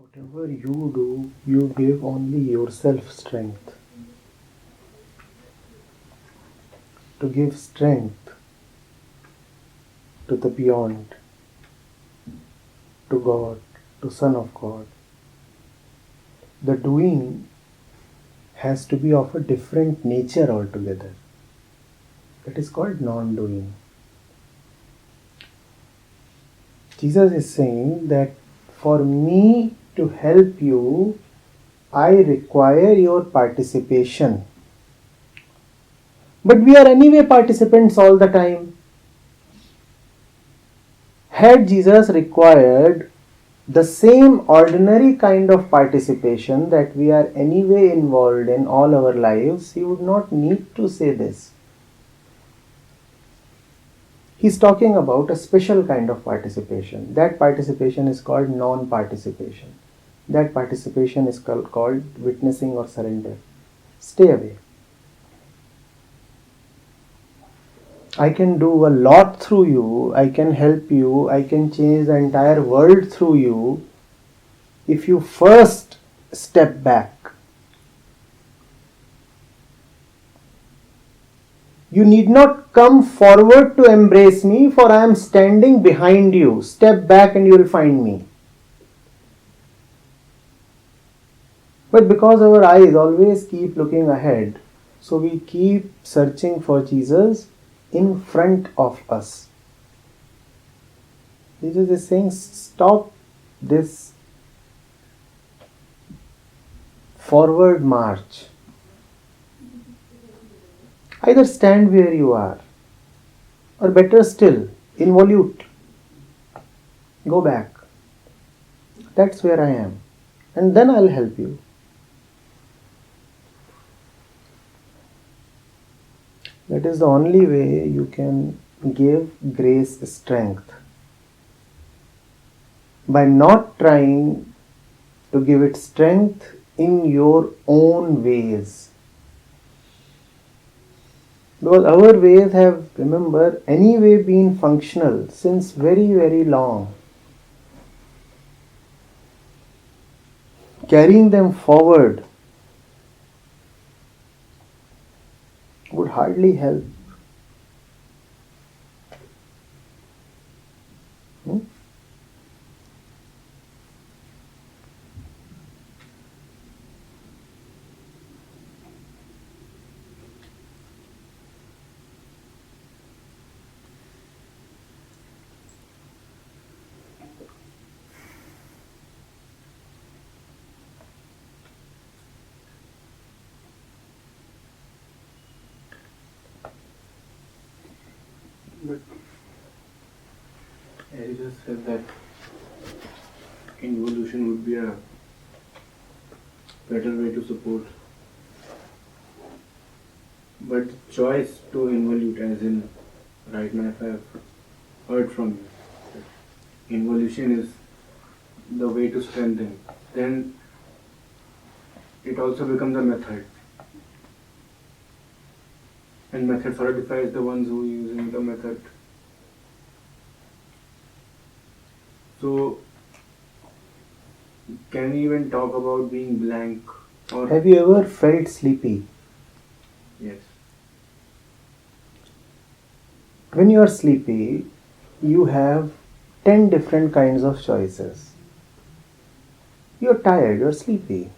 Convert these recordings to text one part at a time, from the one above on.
Whatever you do, you give only yourself strength. To give strength to the beyond, to God, to Son of God. The doing has to be of a different nature altogether. It is called non-doing. Jesus is saying that for me to help you, I require your participation. But we are anyway participants all the time. Had Jesus required the same ordinary kind of participation that we are anyway involved in all our lives, he would not need to say this. He's talking about a special kind of participation. That participation is called non-participation. That participation is called witnessing or surrender. Stay away. I can do a lot through you, I can help you, I can change the entire world through you if you first step back. You need not come forward to embrace me, for I am standing behind you. Step back and you will find me. But because our eyes always keep looking ahead, so we keep searching for Jesus in front of us. Jesus is saying, stop this forward march. Either stand where you are, or better still, involute. Go back. That's where I am. And then I'll help you. That is the only way you can give grace strength. By not trying to give it strength in your own ways. Because our ways have, remember, anyway been functional since very, very long. Carrying them forward would hardly help. But as you just said that involution would be a better way to support. But choice to involute, as in right now if I have heard from you that involution is the way to strengthen, then it also becomes a method. And method solidifies the ones who are using the method. So, can we even talk about being blank? Or Have you ever felt sleepy? yes. When you are sleepy, you have 10 different kinds of choices. You're tired, you're sleepy.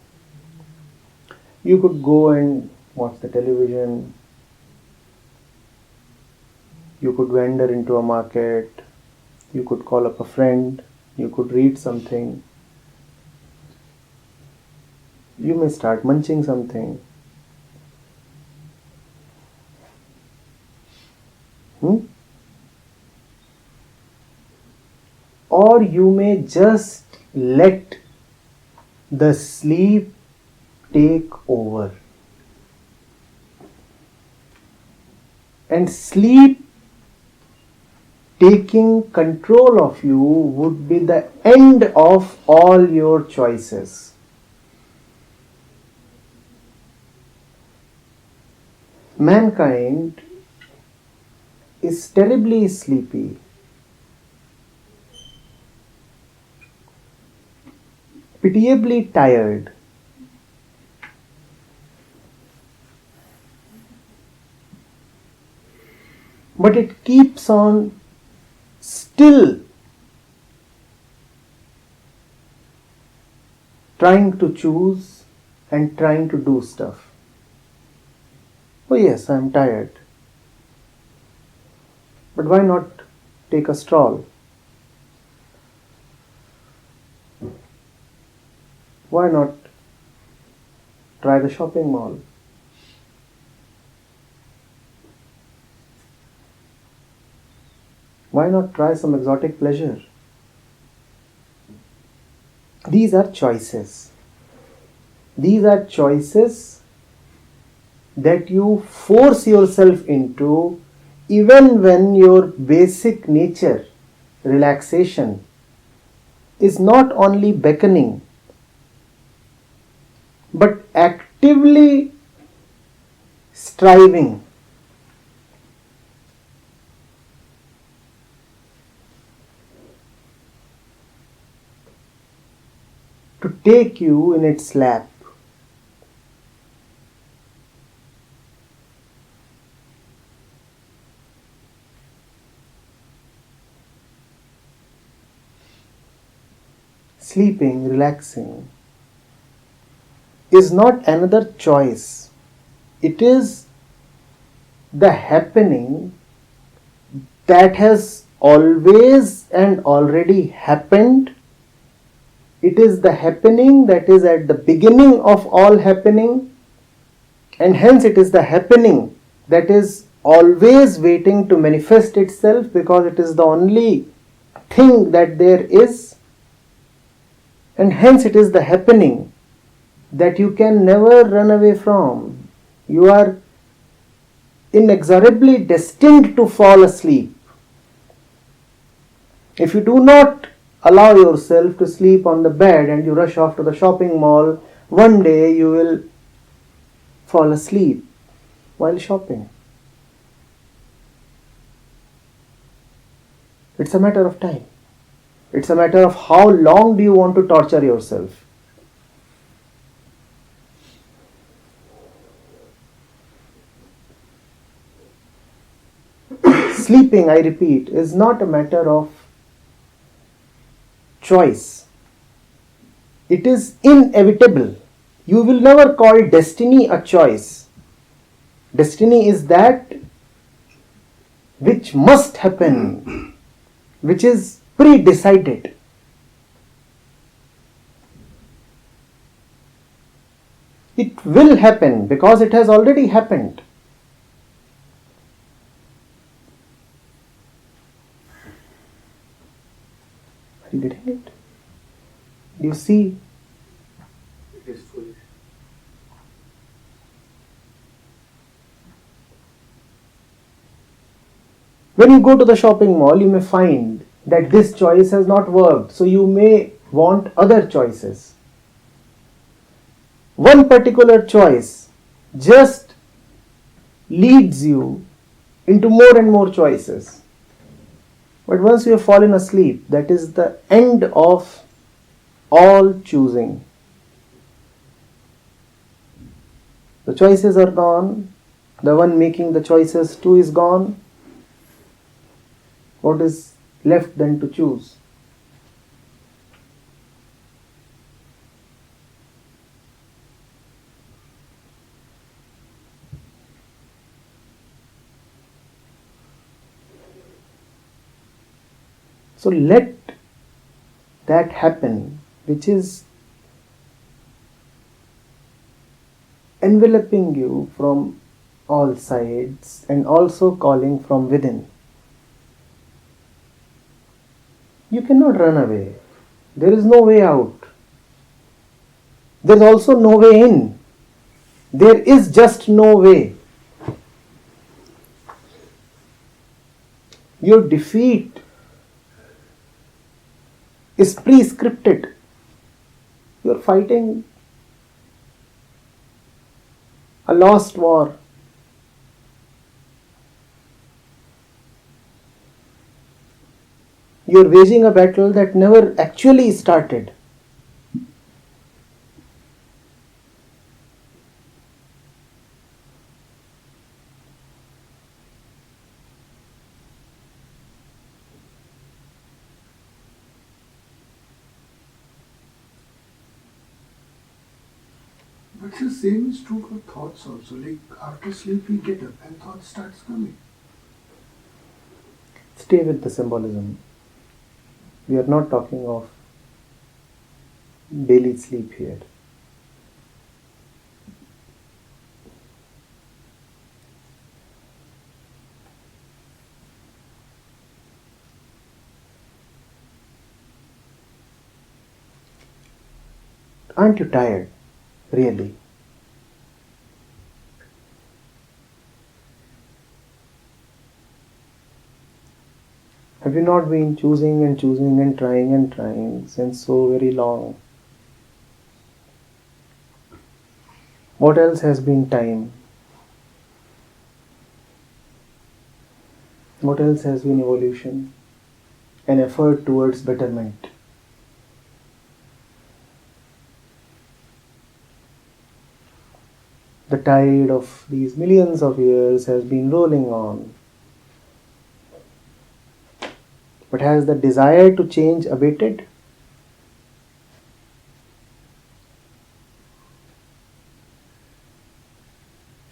You could go and watch the television. You could wander into a market. You could call up a friend. You could read something. You may start munching something. Or you may just let the sleep take over. And sleep taking control of you would be the end of all your choices. Mankind is terribly sleepy. pitiably tired. But it keeps on still trying to choose and trying to do stuff. Oh yes, I am tired. But why not take a stroll? Why not try the shopping mall? Why not try some exotic pleasure? These are choices. These are choices that you force yourself into even when your basic nature, relaxation, is not only beckoning but actively striving to take you in its lap. Sleeping, relaxing is not another choice. It is the happening that has always and already happened. It is the happening that is at the beginning of all happening, and hence it is the happening that is always waiting to manifest itself because it is the only thing that there is, and hence it is the happening that you can never run away from. You are inexorably destined to fall asleep. If you do not allow yourself to sleep on the bed and you rush off to the shopping mall, one day you will fall asleep while shopping. It's a matter of time. It's a matter of how long do you want to torture yourself. Sleeping, I repeat, is not a matter of choice. It is inevitable. You will never call destiny a choice. Destiny is that which must happen, which is pre-decided. It will happen because it has already happened. Are you getting it? Do you see? It is foolish. When you go to the shopping mall, you may find that this choice has not worked, so you may want other choices. One particular choice just leads you into more and more choices. But once you have fallen asleep, that is the end of all choosing. The choices are gone. The one making the choices too is gone. What is left then to choose? So let that happen, which is enveloping you from all sides and also calling from within. You cannot run away. There is no way out. There is also no way in. There is just no way. Your defeat is pre-scripted. You are fighting a lost war. You are waging a battle that never actually started. But the same is true for thoughts also. Like after sleep we get up and thought starts coming. Stay with the symbolism. We are not talking of daily sleep here. Aren't you tired? Really? Have you not been choosing and choosing and trying since so very long? What else has been time? What else has been evolution? An effort towards betterment. The tide of these millions of years has been rolling on. But has the desire to change abated?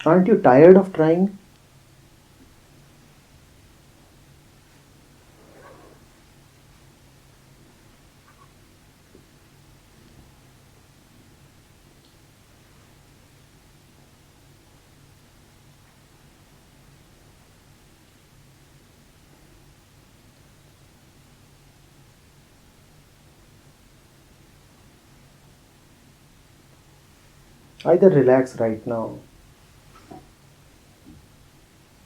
Aren't you tired of trying? Either relax right now,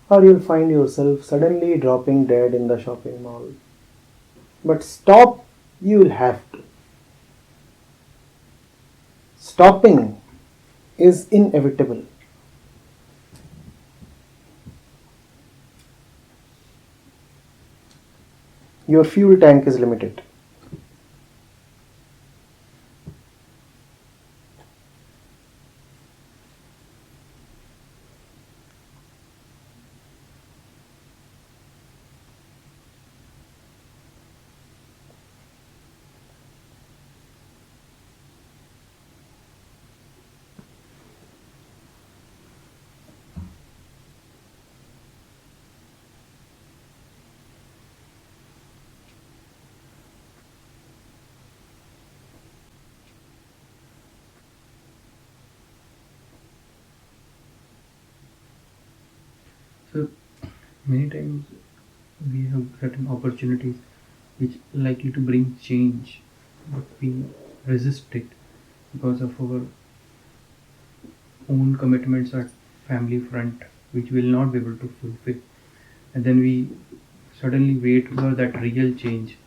or you'll find yourself suddenly dropping dead in the shopping mall. But stop, you'll have to. Stopping is inevitable. Your fuel tank is limited. So many times we have certain opportunities which are likely to bring change, but we resist it because of our own commitments at family front, which we will not be able to fulfill. And then we suddenly wait for that real change,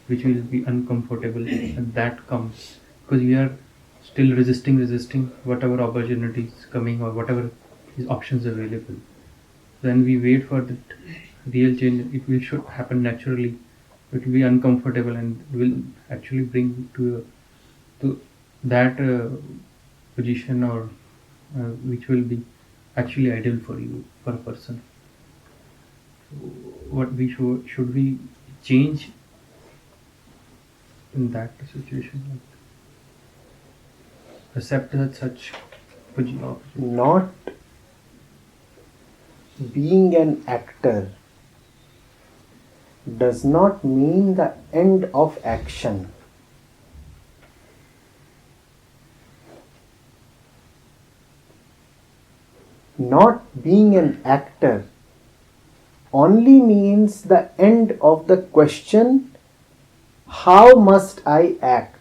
which will be uncomfortable, and that comes because we are still resisting whatever opportunities coming or whatever is options available. When we wait for that real change, it will should happen naturally. It will be uncomfortable and will actually bring to that position or which will be actually ideal for you, for a person. So what we should we change in that situation, like accept that such opportunity. Not being an actor does not mean the end of action. Not being an actor only means the end of the question, how must I act?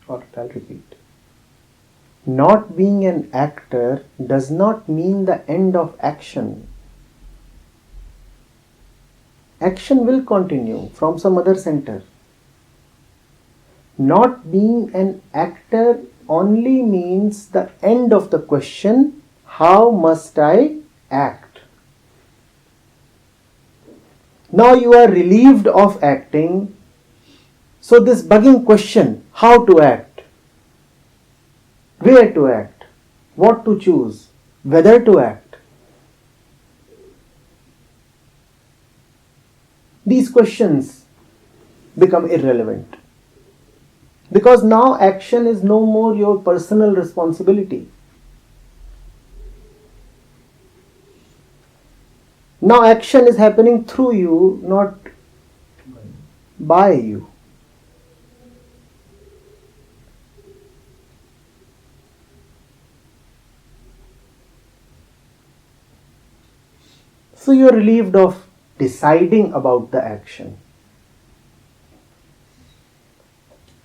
Or I'll repeat. Not being an actor does not mean the end of action. Action will continue from some other center. Not being an actor only means the end of the question, how must I act? Now you are relieved of acting, so this bugging question, how to act, where to act, what to choose, whether to act, these questions become irrelevant. Because now action is no more your personal responsibility. Now action is happening through you, not by you. So you are relieved of deciding about the action.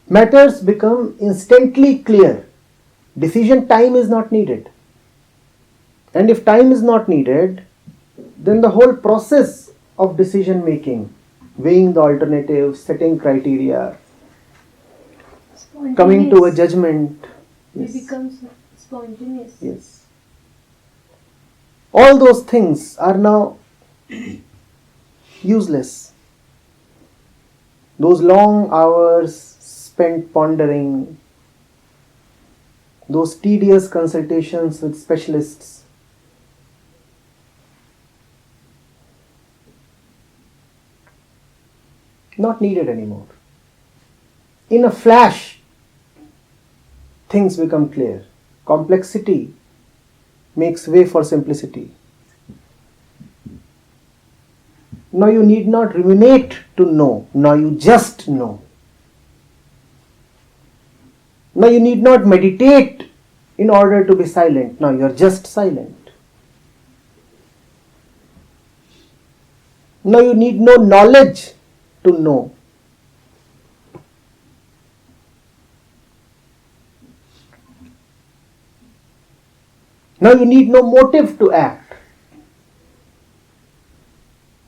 Matters become instantly clear. Decision time is not needed. And if time is not needed, then the whole process of decision making, weighing the alternatives, setting criteria, coming to a judgment, It becomes spontaneous. yes. All those things are now useless. Those long hours spent pondering, those tedious consultations with specialists, not needed anymore. In a flash, things become clear. Complexity makes way for simplicity. Now you need not ruminate to know. Now you just know. Now you need not meditate in order to be silent. Now you are just silent. Now you need no knowledge to know. Now you need no motive to act.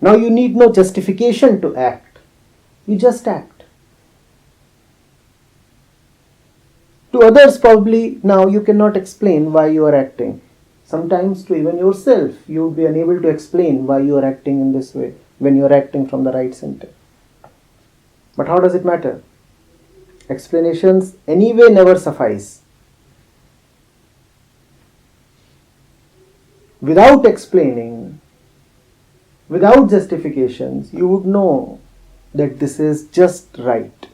Now you need no justification to act. You just act. To others probably now you cannot explain why you are acting. Sometimes to even yourself you will be unable to explain why you are acting in this way when you are acting from the right center. But how does it matter? Explanations anyway never suffice. Without explaining, without justifications, you would know that this is just right.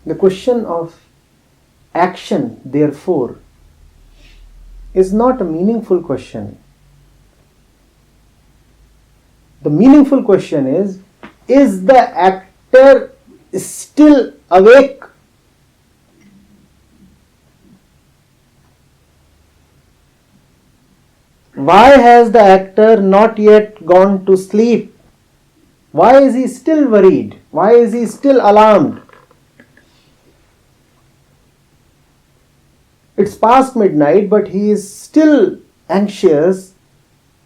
The question of action, therefore, is not a meaningful question. The meaningful question is the actor still awake? Why has the actor not yet gone to sleep? Why is he still worried? Why is he still alarmed? It's past midnight, but he is still anxious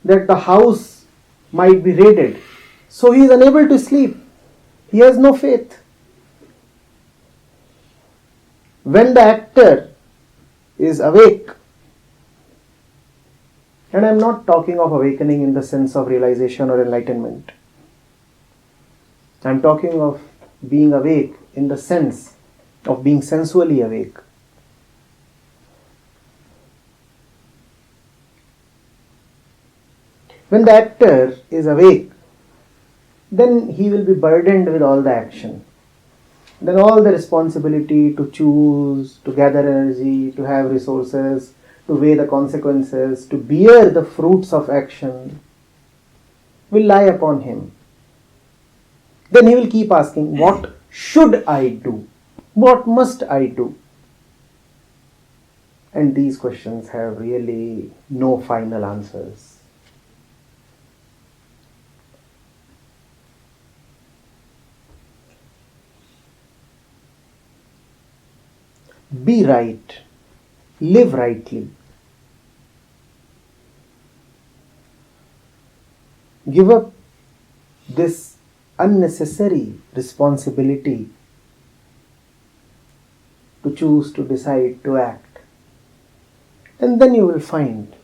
that the house might be raided. So he is unable to sleep. He has no faith. When the actor is awake, and I am not talking of awakening in the sense of realization or enlightenment. I am talking of being awake in the sense of being sensually awake. When the actor is awake, then he will be burdened with all the action. Then all the responsibility to choose, to gather energy, to have resources, to weigh the consequences, to bear the fruits of action will lie upon him. Then he will keep asking, what should I do? What must I do? And these questions have really no final answers. Be right. Live rightly. Give up this unnecessary responsibility to choose, to decide, to act. And then you will find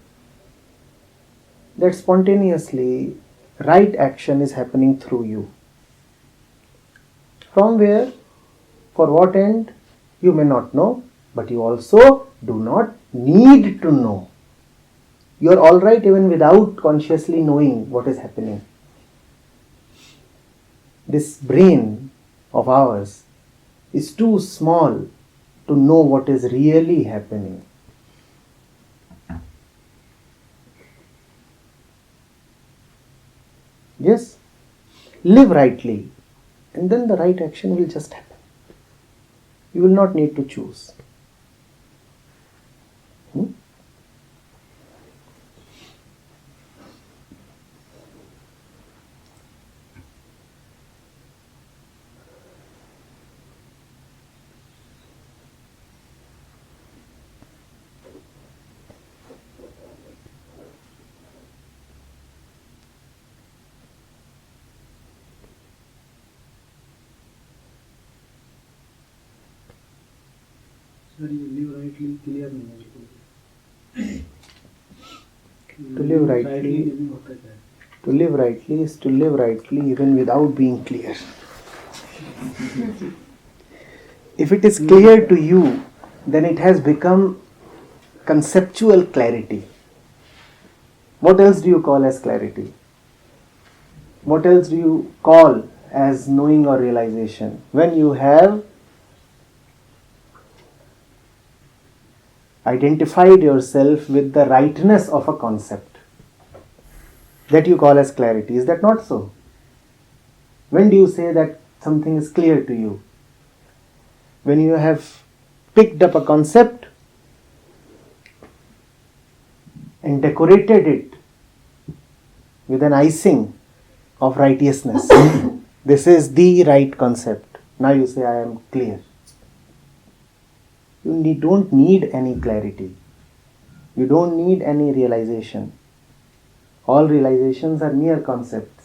that spontaneously right action is happening through you. From where, for what end, you may not know, but you also do not need to know. You are alright even without consciously knowing what is happening. This brain of ours is too small to know what is really happening. Yes, live rightly, and then the right action will just happen. You will not need to choose. Sir, you live rightly, clear नहीं है To live rightly, to live rightly is to live rightly even without being clear. If it is clear to you, then it has become conceptual clarity. What else do you call as clarity? What else do you call as knowing or realization? When you have identified yourself with the rightness of a concept, that you call as clarity. Is that not so? When do you say that something is clear to you? When you have picked up a concept and decorated it with an icing of righteousness. This is the right concept. Now you say, I am clear. You don't need any clarity. You don't need any realization. All realizations are mere concepts.